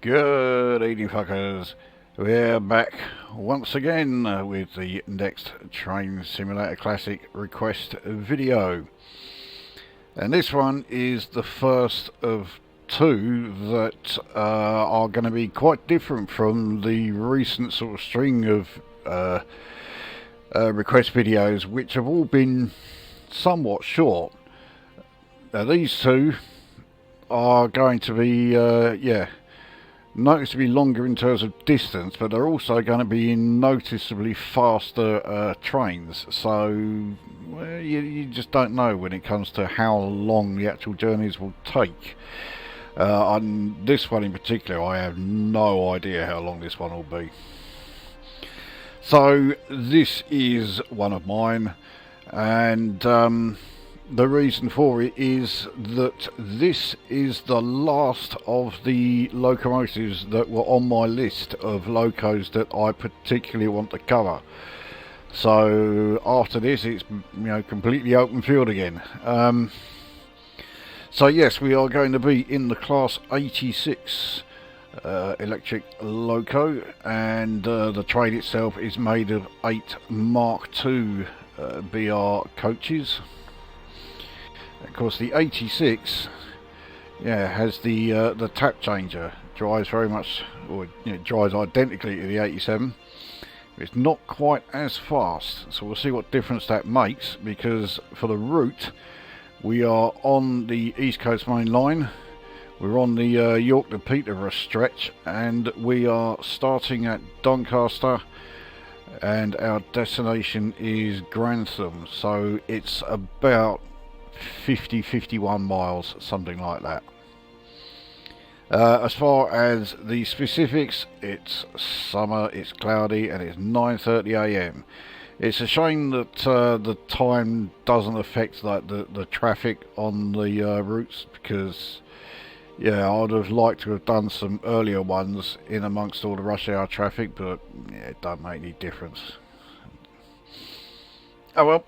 Good evening, fuckers. We're back once again with the next Train Simulator Classic request video. And this one is the first of two that are going to be quite different from the recent sort of string of request videos, which have all been somewhat short. Now these two are going to be, noticeably longer in terms of distance, but they're also going to be in noticeably faster trains, so well, you just don't know when it comes to how long the actual journeys will take. On this one in particular, I have no idea how long this one will be. So this is one of mine, and the reason for it is that this is the last of the locomotives that were on my list of locos that I particularly want to cover. So after this, it's completely open field again. So yes, we are going to be in the Class 86 electric loco, and the train itself is made of 8 Mark II BR coaches. Of course, the 86, has the tap changer. Drives very much, or drives identically to the 87. It's not quite as fast, so we'll see what difference that makes. Because for the route, we are on the East Coast Main Line. We're on the York to Peterborough stretch, and we are starting at Doncaster, and our destination is Grantham. So it's about 51 miles, something like that. As far as the specifics, it's summer, it's cloudy, and it's 9:30 AM. It's a shame that the time doesn't affect like the traffic on the routes, because I'd have liked to have done some earlier ones in amongst all the rush hour traffic, but it don't make any difference. Oh well.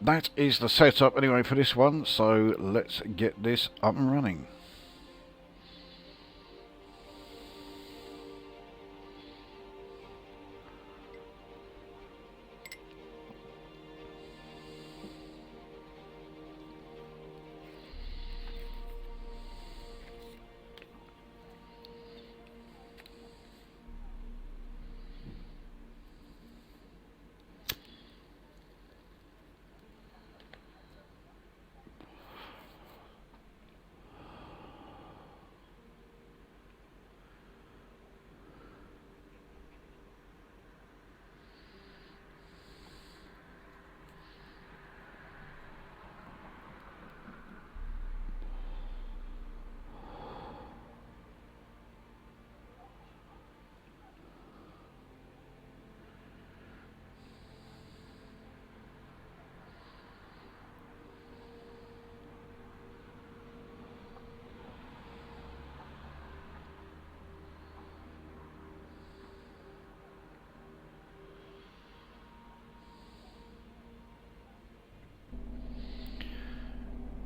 That is the setup anyway for this one, so let's get this up and running.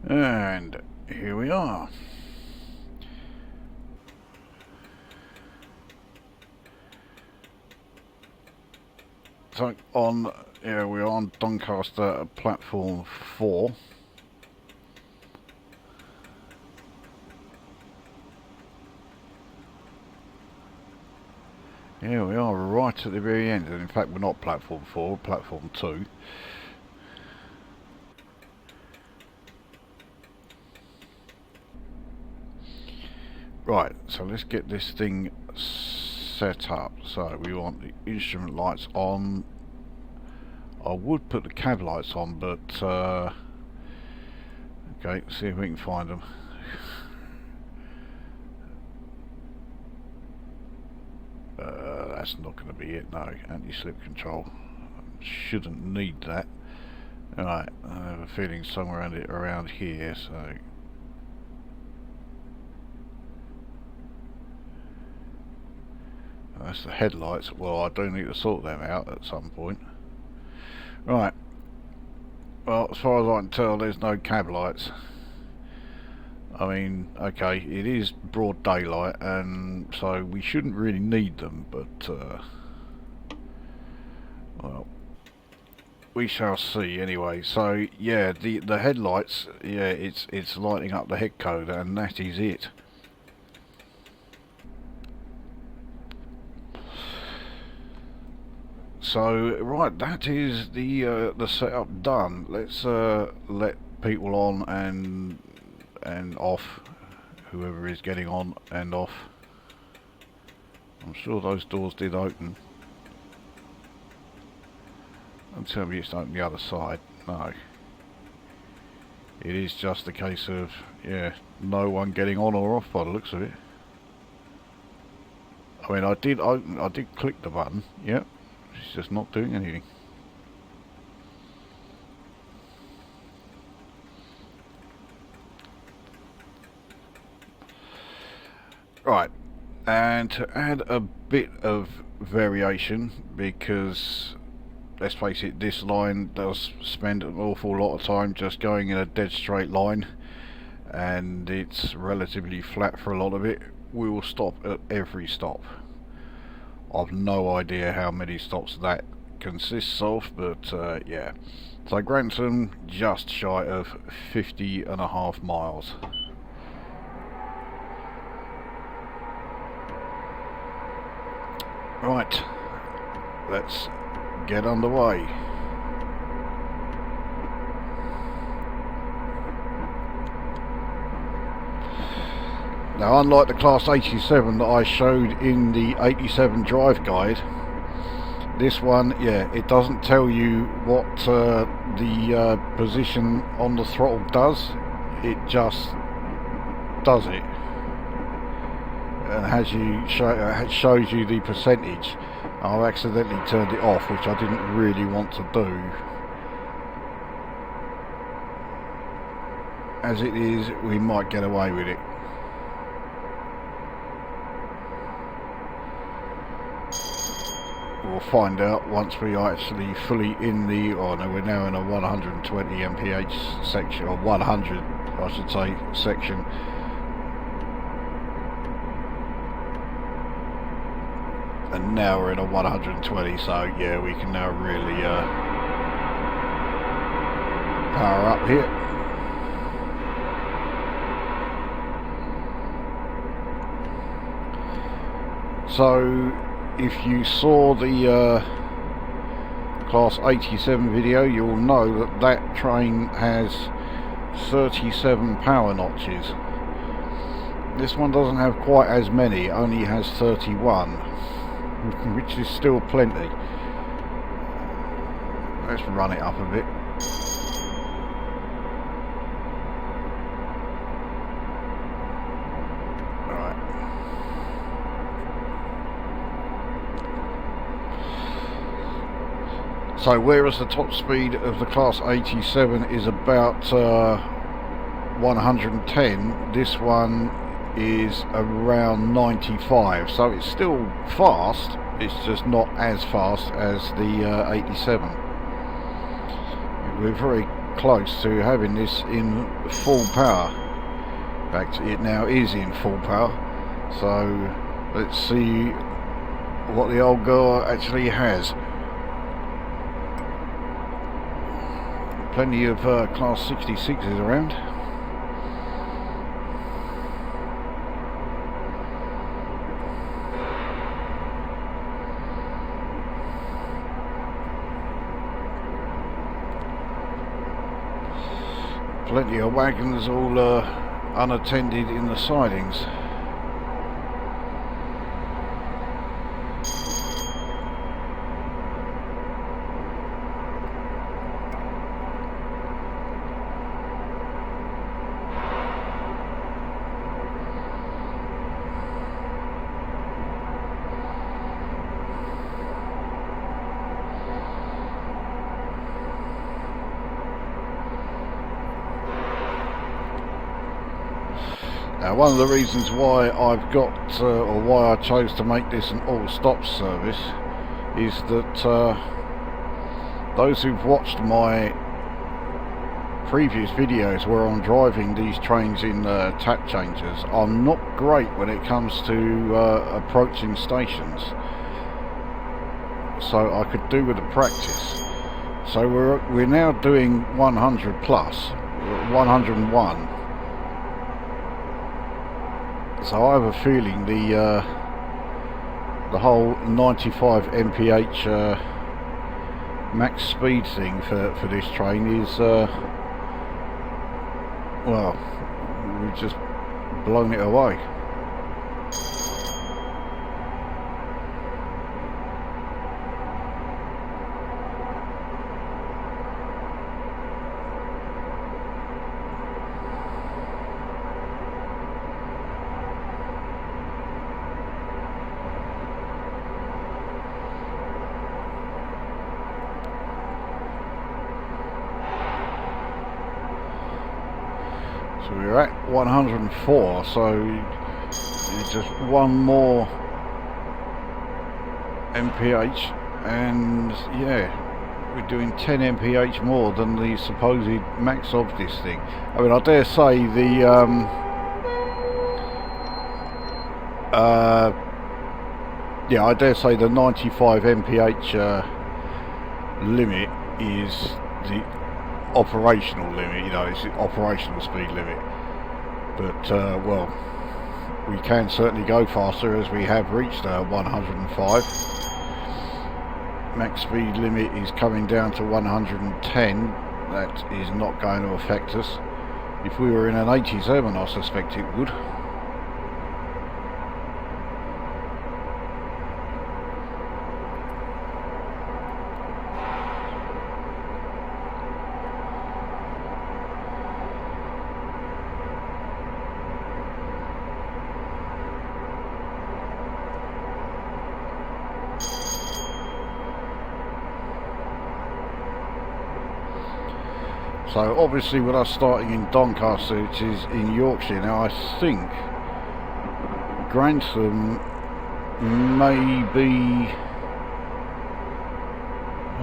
And here we are. So we're on Doncaster platform 4. Here we are right at the very end, and in fact we're not platform 4, we're platform 2. Right, so let's get this thing set up. So we want the instrument lights on. I would put the cab lights on, but okay, see if we can find them. That's not going to be it, no. Anti-slip control. Shouldn't need that. Alright, I have a feeling somewhere around here, so... That's the headlights. Well, I do need to sort them out at some point. Right. Well, as far as I can tell, there's no cab lights. I mean, okay, it is broad daylight, and so we shouldn't really need them, but well, we shall see anyway. So yeah, the headlights, yeah, it's lighting up the head code, and that is it. So right, that is the setup done. Let's let people on and off, whoever is getting on and off. I'm sure those doors did open. Don't tell me it's open the other side. No. It is just a case of, yeah, no one getting on or off by the looks of it. I mean, I did click the button, yep. It's just not doing anything. Right, and to add a bit of variation, because let's face it, this line does spend an awful lot of time just going in a dead straight line, and it's relatively flat for a lot of it. We will stop at every stop. I've no idea how many stops that consists of, but yeah. So Grantham, just shy of 50.5 miles. Right, let's get underway. Now, unlike the Class 87 that I showed in the 87 drive guide, this one, yeah, it doesn't tell you what the position on the throttle does. It just does it, and it shows you the percentage. I've accidentally turned it off, which I didn't really want to do. As it is, we might get away with it. We'll find out once we are actually fully in the, oh no, we're now in a 120 mph section, or 100 I should say, section. And now we're in a 120, so yeah, we can now really power up here. So if you saw the Class 87 video, you'll know that that train has 37 power notches. This one doesn't have quite as many, it only has 31, which is still plenty. Let's run it up a bit. So whereas the top speed of the Class 87 is about 110, this one is around 95, so it's still fast, it's just not as fast as the 87. We're very close to having this in full power. In fact, it now is in full power, so let's see what the old girl actually has. Plenty of Class 66s around. Plenty of wagons all unattended in the sidings. Now, one of the reasons why I've got, or why I chose to make this an all-stop service, is that those who've watched my previous videos where I'm driving these trains in tap changers, I'm not great when it comes to approaching stations. So I could do with the practice. So we're now doing 100 plus, 101. So I have a feeling the whole 95 mph max speed thing for this train is well, we've just blown it away. So we're at 104, so it's just one more mph, and yeah, we're doing 10 mph more than the supposed max of this thing. I mean, I dare say the yeah, I dare say the 95 mph limit is the operational limit, you know, it's the operational speed limit, but well, we can certainly go faster, as we have reached 105. Max speed limit is coming down to 110. That is not going to affect us. If we were in an 87, I suspect it would. So obviously with us starting in Doncaster, which is in Yorkshire, now I think Grantham may be,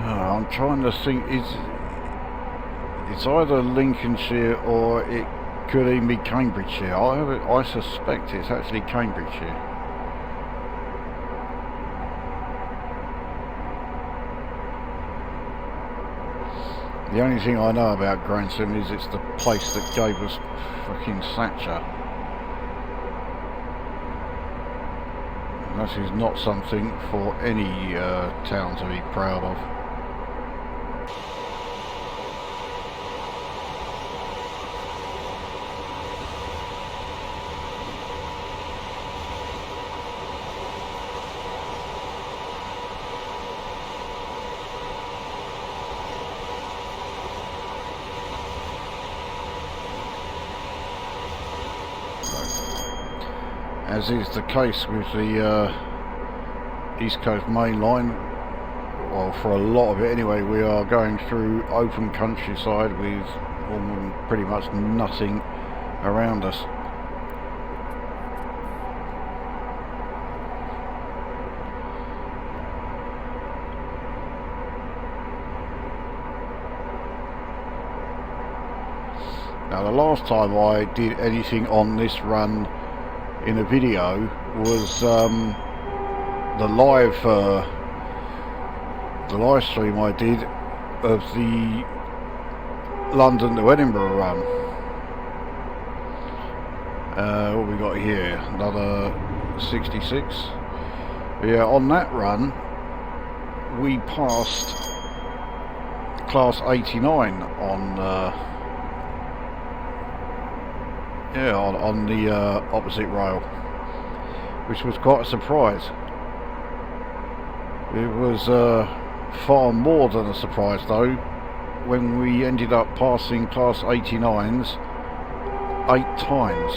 I'm trying to think, it's either Lincolnshire or it could even be Cambridgeshire. I suspect it's actually Cambridgeshire. The only thing I know about Grantham is it's the place that gave us fucking Thatcher. And that is not something for any town to be proud of. As is the case with the East Coast Main Line, well, for a lot of it anyway, we are going through open countryside with pretty much nothing around us. Now, the last time I did anything on this run in a video was the live stream I did of the London to Edinburgh run. What we got here? Another 66. Yeah, on that run we passed class 89 on yeah, on the opposite rail, which was quite a surprise. It was far more than a surprise though when we ended up passing class 89s 8 times.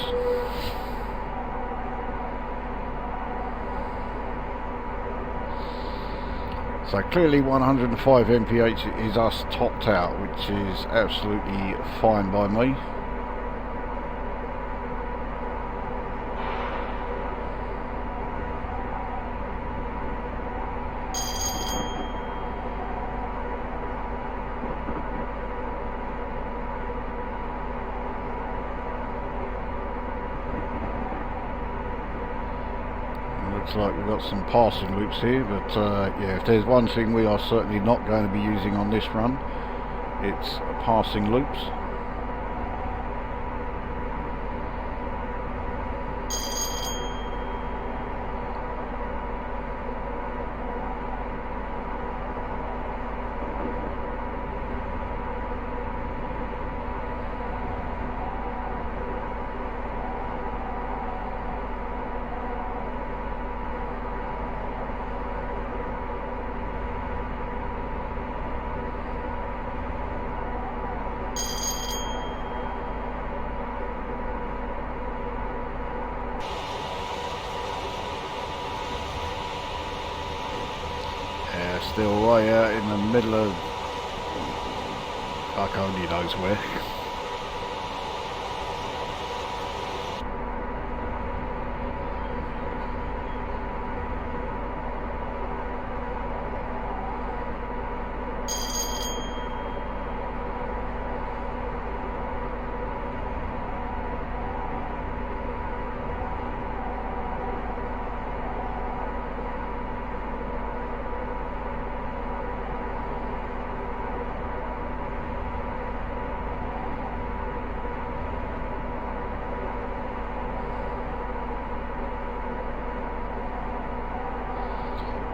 So clearly 105 mph is us topped out, which is absolutely fine by me. looks like we've got some passing loops here, but yeah, if there's one thing we are certainly not going to be using on this run, it's passing loops. Still right out in the middle of fuck only knows where.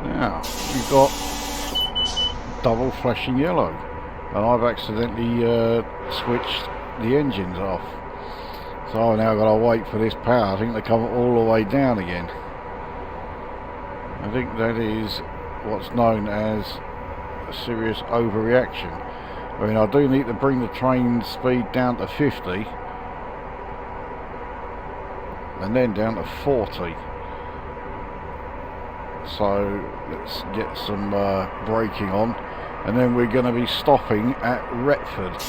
Now, we've got double flashing yellow, and I've accidentally switched the engines off. So I've now got to wait for this power, I think, to come all the way down again. I think that is what's known as a serious overreaction. I mean, I do need to bring the train speed down to 50, and then down to 40. So let's get some braking on, and then we're going to be stopping at Retford.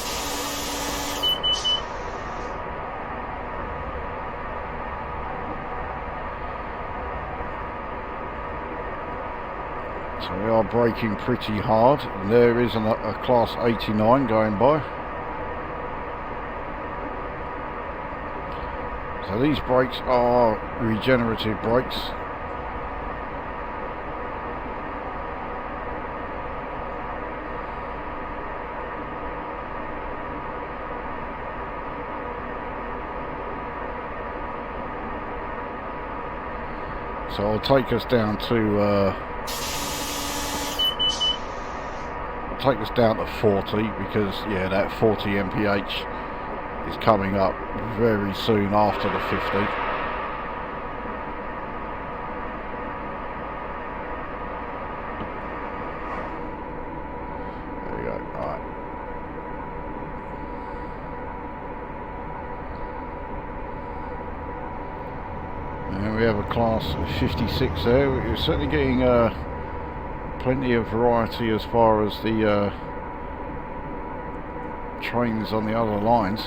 So we are braking pretty hard, and there is a class 89 going by. So these brakes are regenerative brakes. So I'll take us down to 40, because yeah, that 40 mph is coming up very soon after the 50. There you go. All right. And we have a class 56 there. We're certainly getting plenty of variety as far as the trains on the other lines.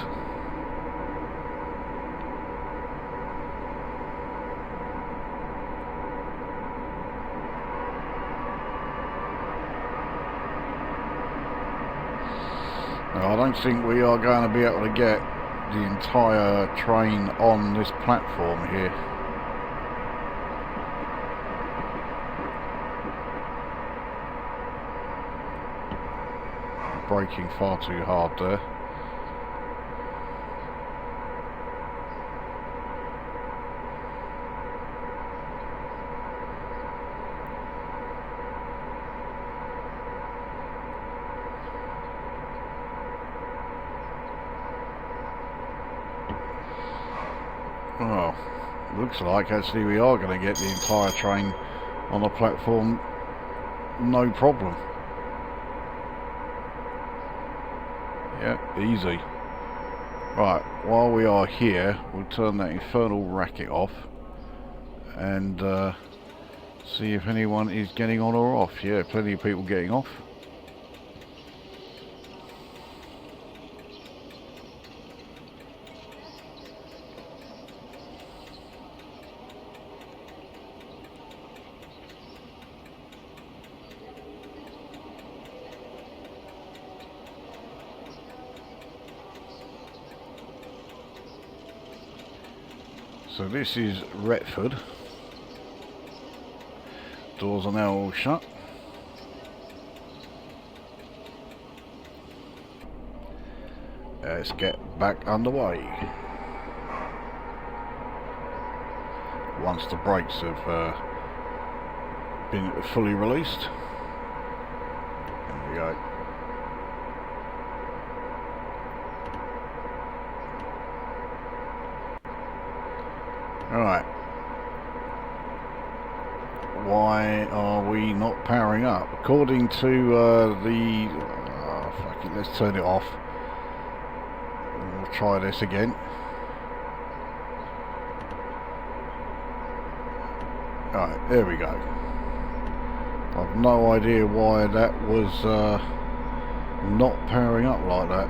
Now, I don't think we are going to be able to get the entire train on this platform here. Braking far too hard there. Well, looks like actually we are going to get the entire train on the platform, no problem. Yeah, easy. Right, while we are here, we'll turn that infernal racket off and see if anyone is getting on or off. Yeah, plenty of people getting off. So this is Retford. Doors are now all shut. Let's get back underway. Once the brakes have been fully released. There we go. Alright. Why are we not powering up? According to the... oh, fuck it, let's turn it off. We'll try this again. Alright, there we go. I've no idea why that was not powering up like that.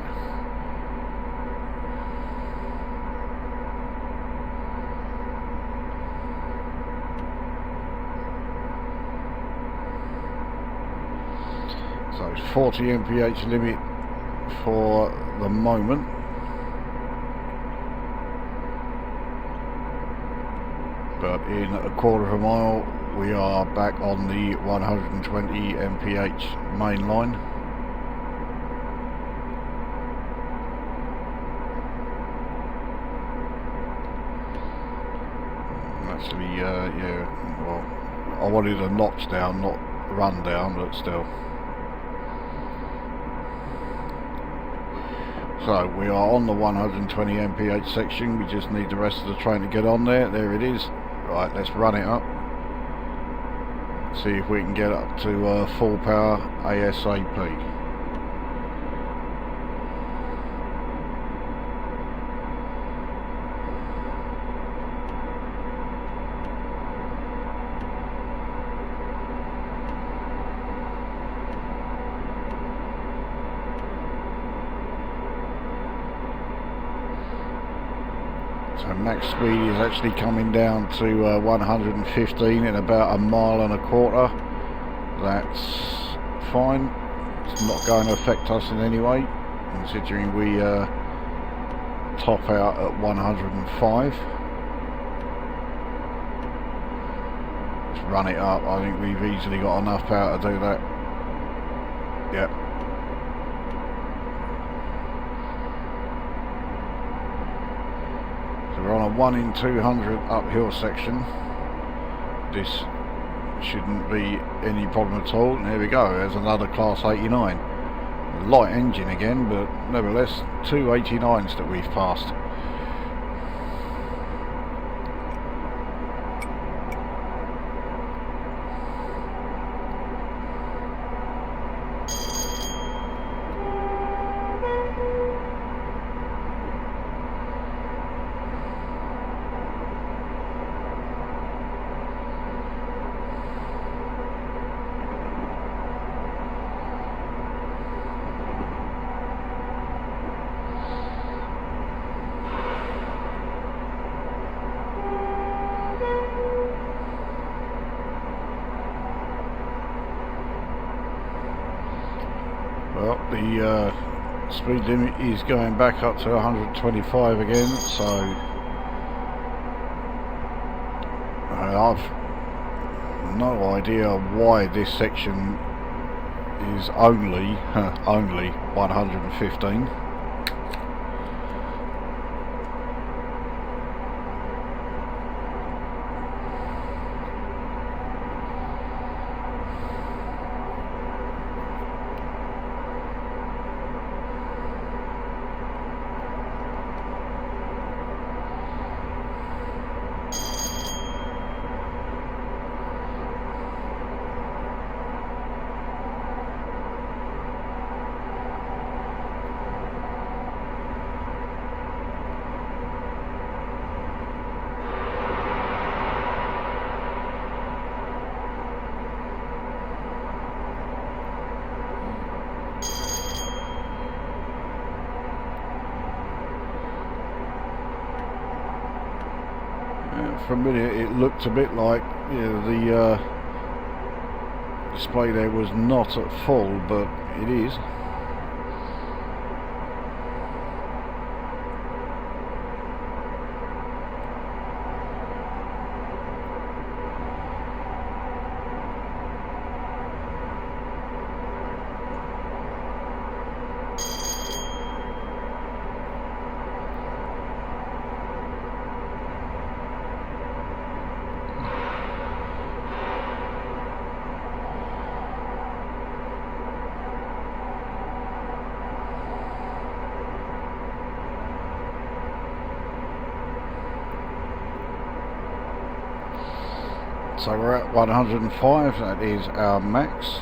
So it's 40 mph limit for the moment. But in a quarter of a mile we are back on the 120 mph main line. Actually, yeah, well, I wanted a notch down, not run down, but still. So we are on the 120 mph section, we just need the rest of the train to get on there. There it is. Right, let's run it up. See if we can get up to full power ASAP. So max speed is actually coming down to 115 in about a mile and a quarter. That's fine. It's not going to affect us in any way, considering we top out at 105. Let's run it up. I think we've easily got enough power to do that. Yep. We're on a 1 in 200 uphill section. This shouldn't be any problem at all. And there we go, there's another Class 89. A light engine again, but nevertheless, 2 89s that we've passed. Well, the speed limit is going back up to 125 again, so I've no idea why this section is only 115. For a minute it looked a bit like, you know, the display there was not at full, but it is. So we're at 105, that is our max.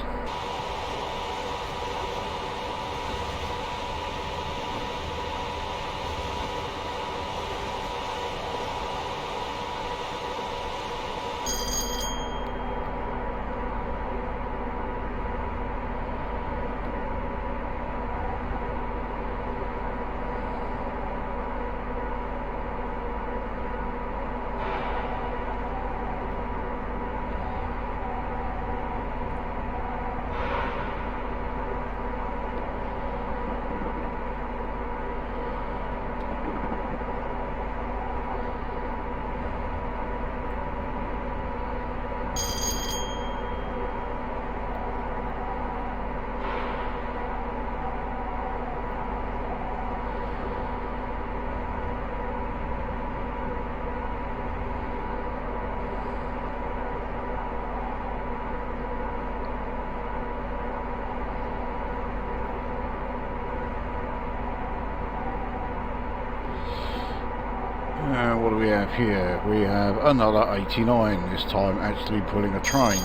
What do we have here? We have another 89, this time actually pulling a train.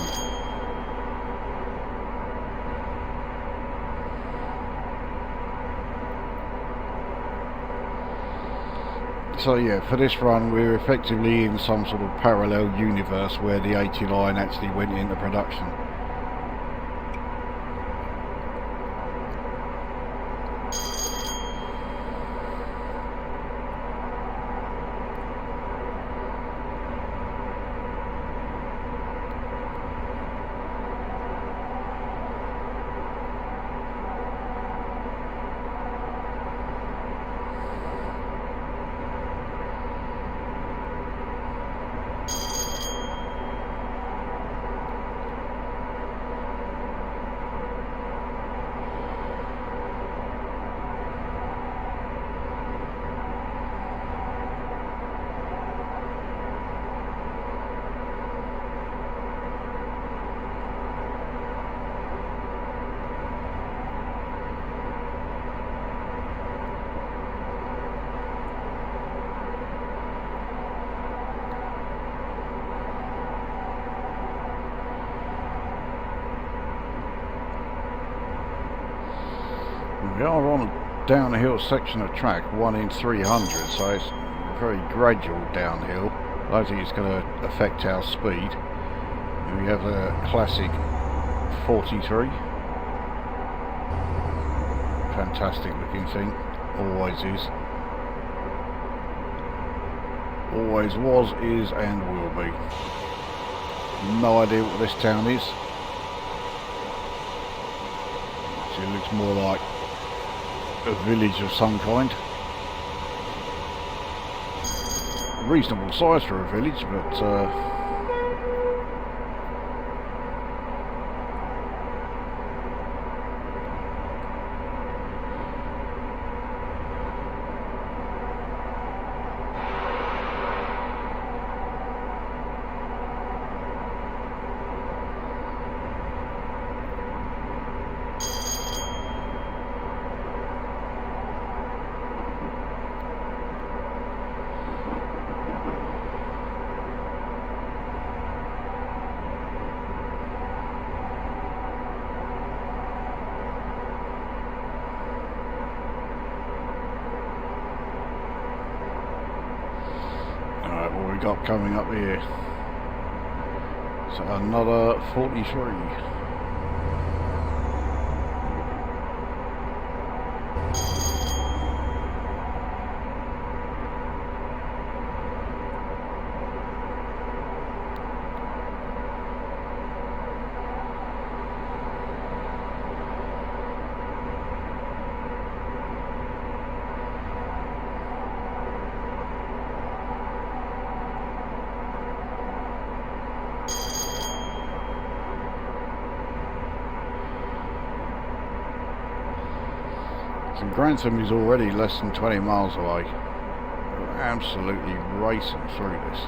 So yeah, for this run we're effectively in some sort of parallel universe where the 89 actually went into production. We are on a downhill section of track, 1 in 300, so it's very gradual downhill. I don't think it's going to affect our speed. And we have a classic 43. Fantastic looking thing, always is. Always was, is and will be. No idea what this town is. It looks more like a village of some kind. Reasonable size for a village, but what we got coming up here? So another 43. And Grantham is already less than 20 miles away. We're absolutely racing through this.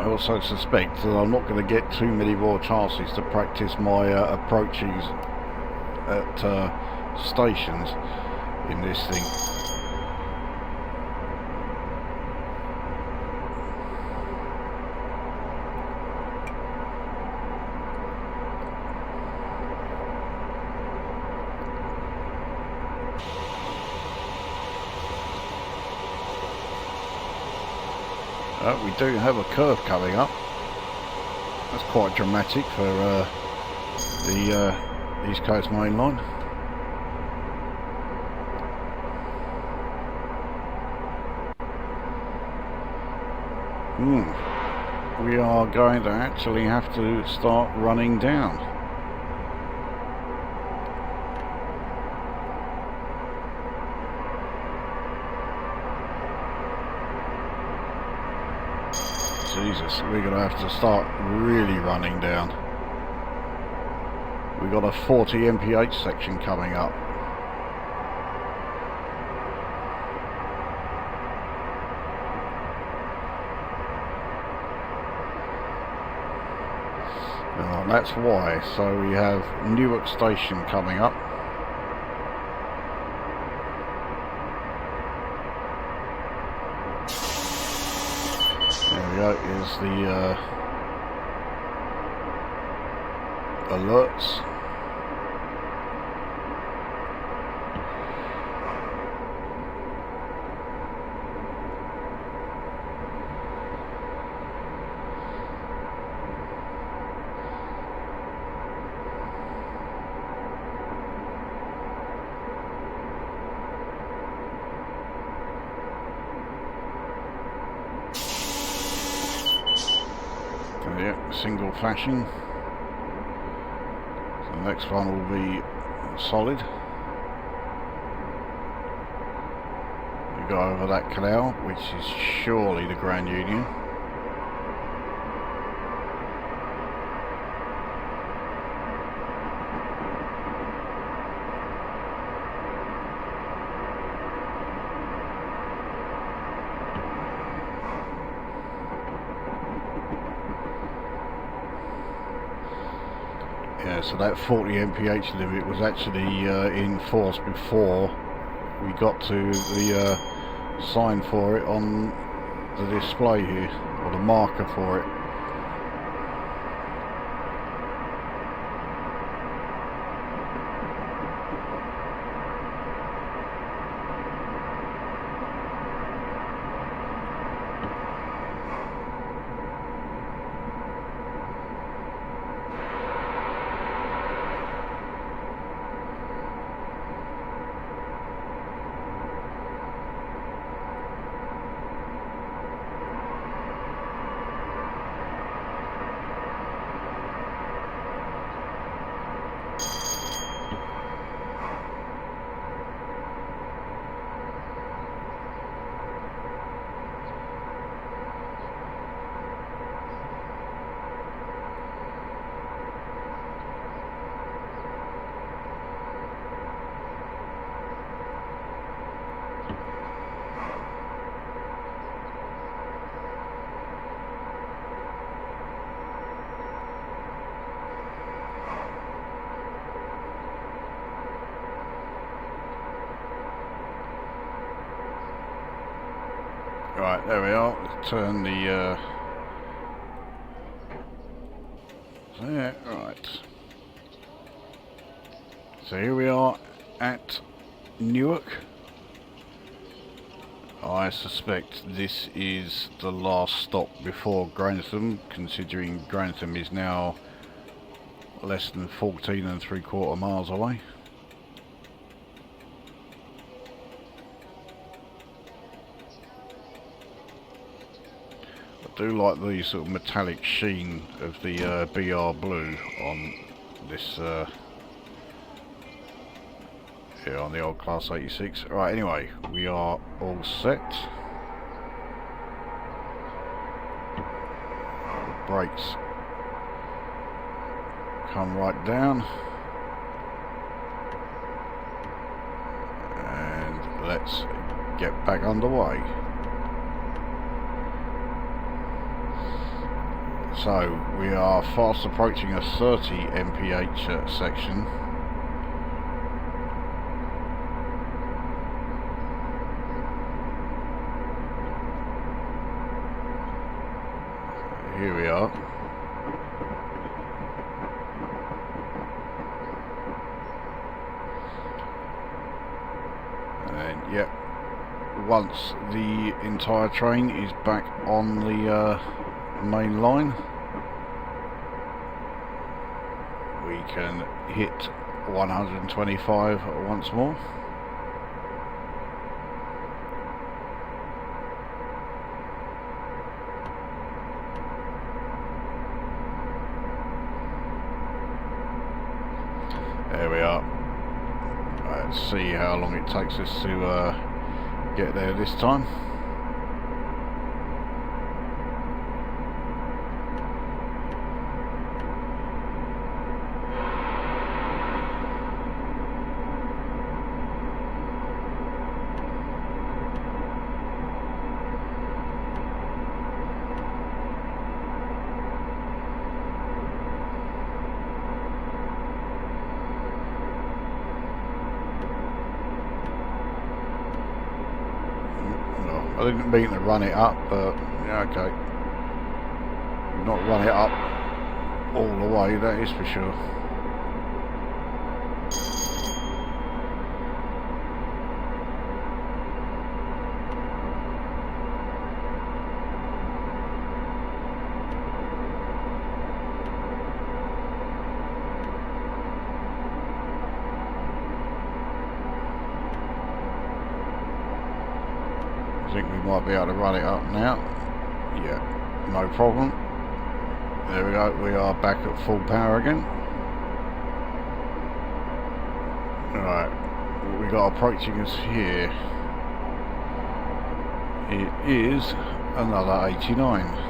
I also suspect that I'm not going to get too many more chances to practice my approaches at stations in this thing. We do have a curve coming up. That's quite dramatic for the East Coast main line. We are going to actually have to start running down. Jesus, we're going to have to start really running down. We've got a 40 mph section coming up. Oh, that's why. So we have Newark Station coming up. There we go, is the alerts. Yeah, single flashing. So the next one will be solid. We go over that canal, which is surely the Grand Union. Yeah, so that 40 mph limit was actually in force before we got to the sign for it on the display here, or the marker for it. Right, there we are. Let's turn the there, right. So here we are at Newark. I suspect this is the last stop before Grantham, considering Grantham is now less than 14 3/4 miles away. I do like the sort of metallic sheen of the BR blue on this here on the old Class 86. Right, anyway, we are all set. Brakes come right down, and let's get back underway. So we are fast approaching a 30 mph section. Here we are. And yep, once the entire train is back on the main line, we can hit 125 once more. There we are. Let's see how long it takes us to get there this time. I didn't mean to run it up, but yeah, okay. Not run it up all the way, that is for sure. I think we might be able to run it up now. Yeah, no problem. There we go, we are back at full power again. Alright, what we got approaching us here, it is another 89.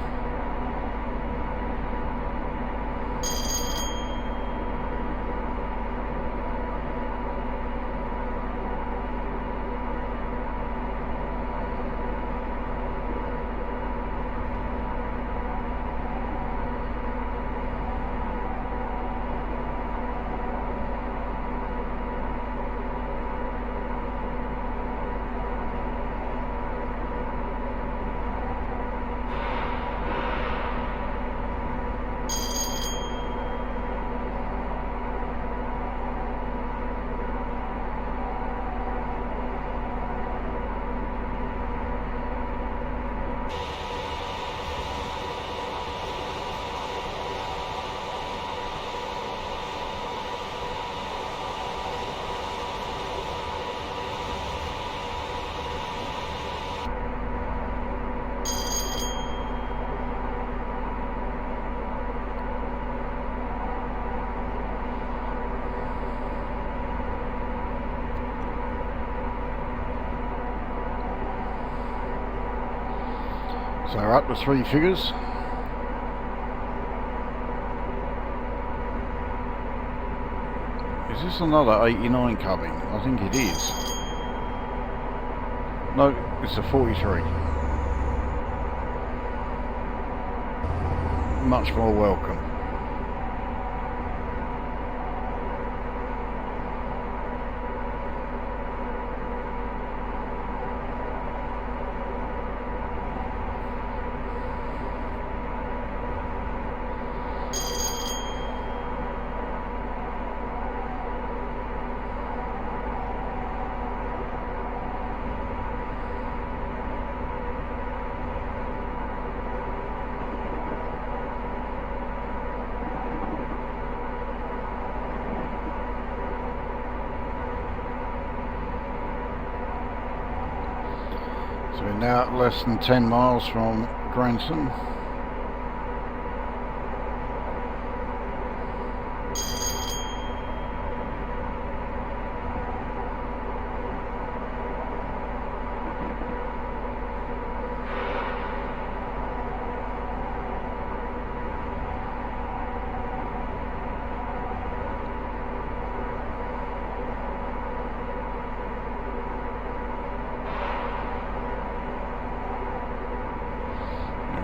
So we're up to 3 figures. Is this another 89 coming? I think it is. No, it's a 43. Much more welcome. So we're now at less than 10 miles from Grantham.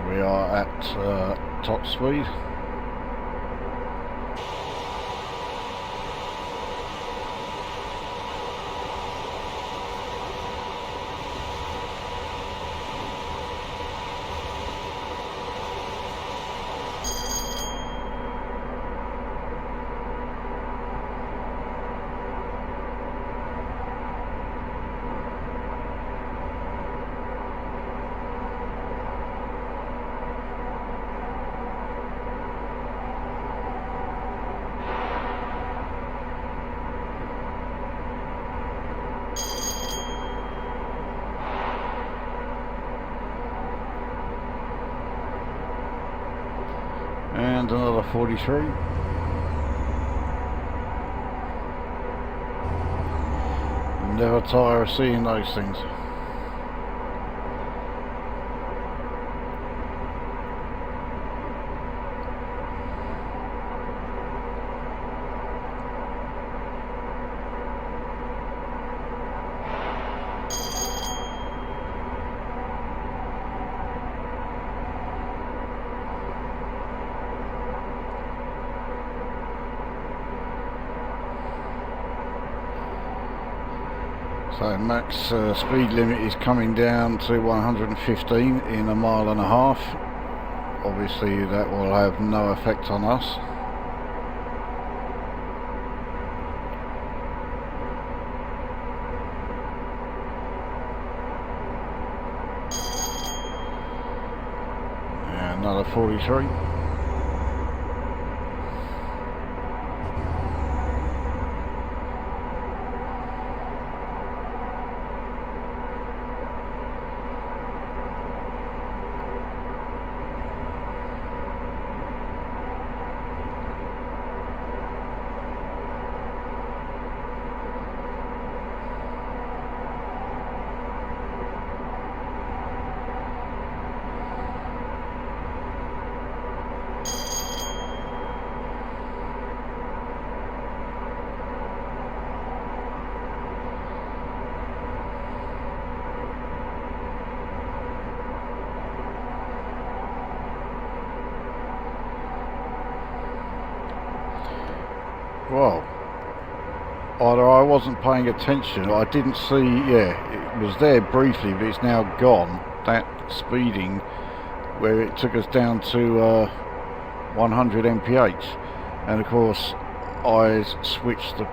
We are at top speed. And another 43. Never tire of seeing those things. So max speed limit is coming down to 115 in a mile and a half. Obviously that will have no effect on us. And another 43. Well, either I wasn't paying attention, I didn't see, yeah, it was there briefly, but it's now gone, that speeding, where it took us down to 100 mph, and of course I switched the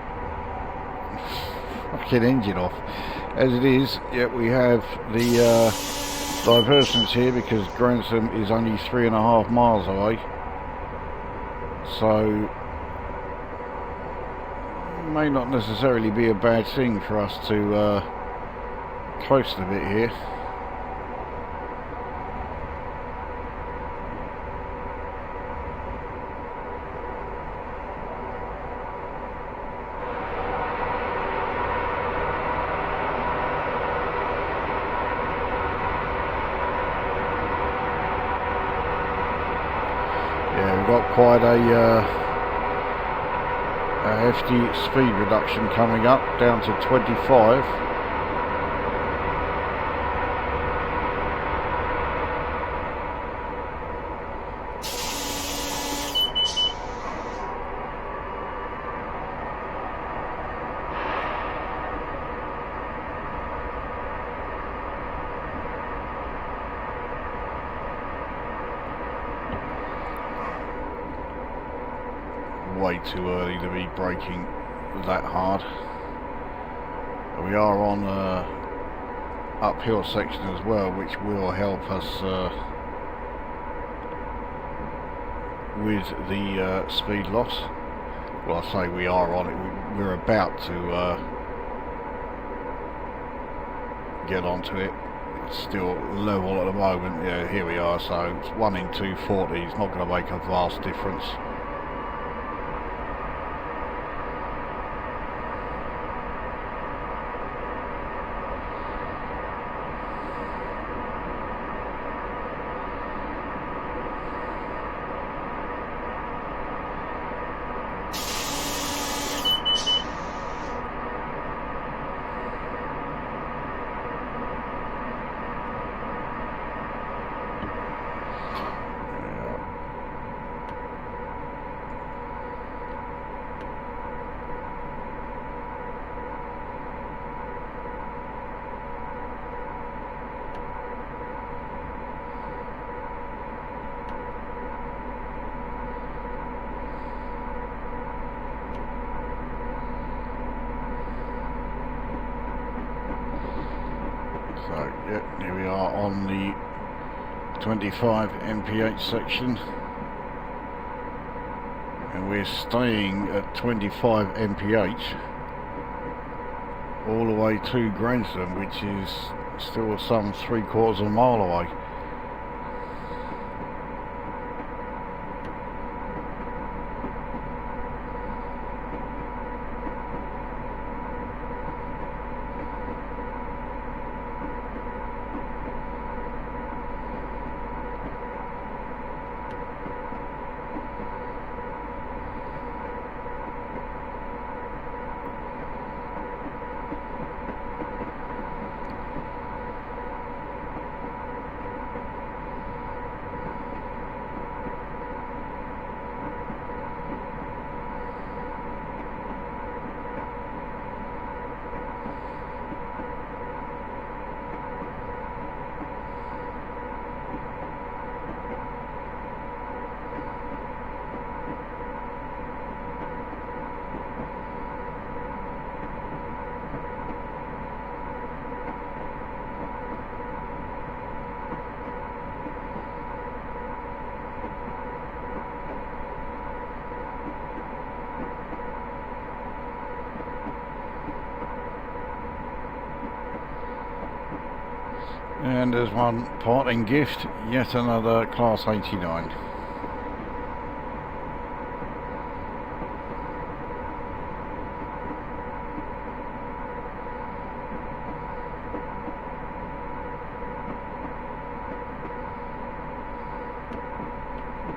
fucking engine off. As it is, yet we have the divergence here because Grantham is only 3.5 miles away, so may not necessarily be a bad thing for us to coast a bit here. Yeah, we've got quite a hefty speed reduction coming up, down to 25. Way too early to be braking that hard. We are on a uphill section as well, which will help us with the speed loss. Well, I say we are on it, we're about to get onto it. It's still level at the moment. Yeah, here we are, so it's 1 in 240, it's not going to make a vast difference. So, yeah, here we are on the 25 mph section, and we're staying at 25 mph all the way to Grantham, which is still some 3/4 of a mile away. And as one parting gift, yet another Class 89.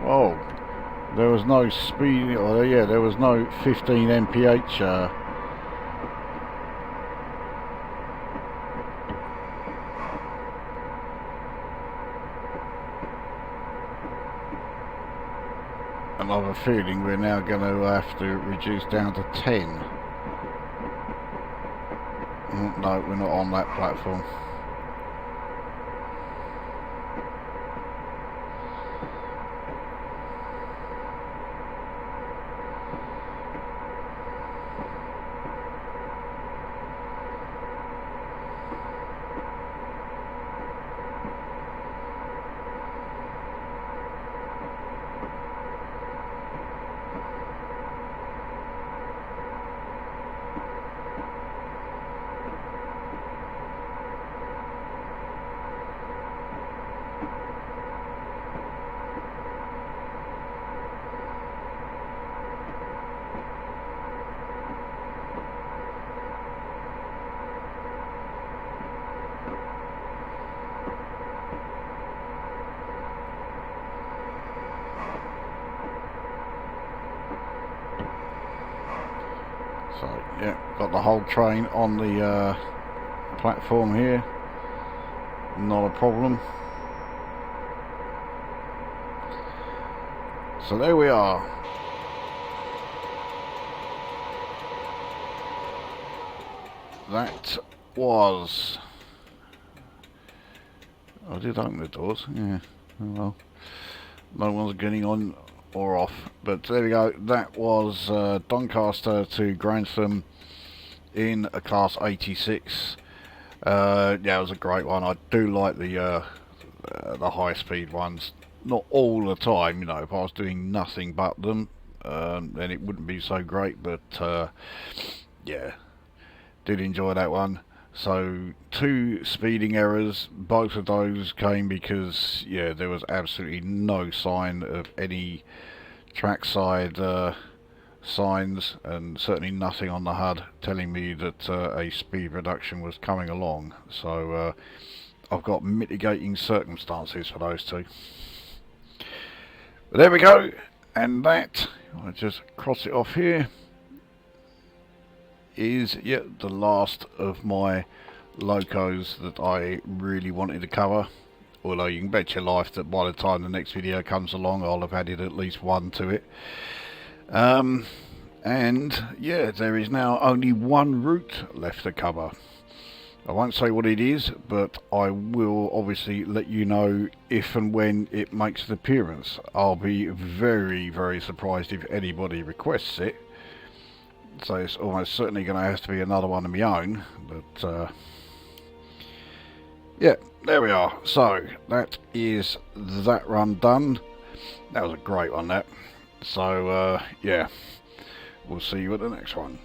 Whoa, there was no speed, oh yeah, there was no 15 mph and I have a feeling we're now going to have to reduce down to 10. No, we're not on that platform. So yeah, got the whole train on the platform here, not a problem. So there we are. That was... I did open the doors, yeah, well, no one's getting on or off, but there we go. That was Doncaster to Grantham in a Class 86. Yeah, it was a great one. I do like the high speed ones. Not all the time, you know. If I was doing nothing but them, then it wouldn't be so great. But yeah, did enjoy that one. So 2 speeding errors, both of those came because, yeah, there was absolutely no sign of any trackside signs, and certainly nothing on the HUD telling me that a speed reduction was coming along. So I've got mitigating circumstances for those 2. But there we go, and that, I'll just cross it off here, is yet the last of my locos that I really wanted to cover. Although you can bet your life that by the time the next video comes along, I'll have added at least one to it. And yeah, there is now only one route left to cover. I won't say what it is, but I will obviously let you know if and when it makes an appearance. I'll be very, very surprised if anybody requests it. So it's almost certainly going to have to be another one of my own, but Yeah, there we are. So that is that run done. That was a great one, that. So yeah, we'll see you at the next one.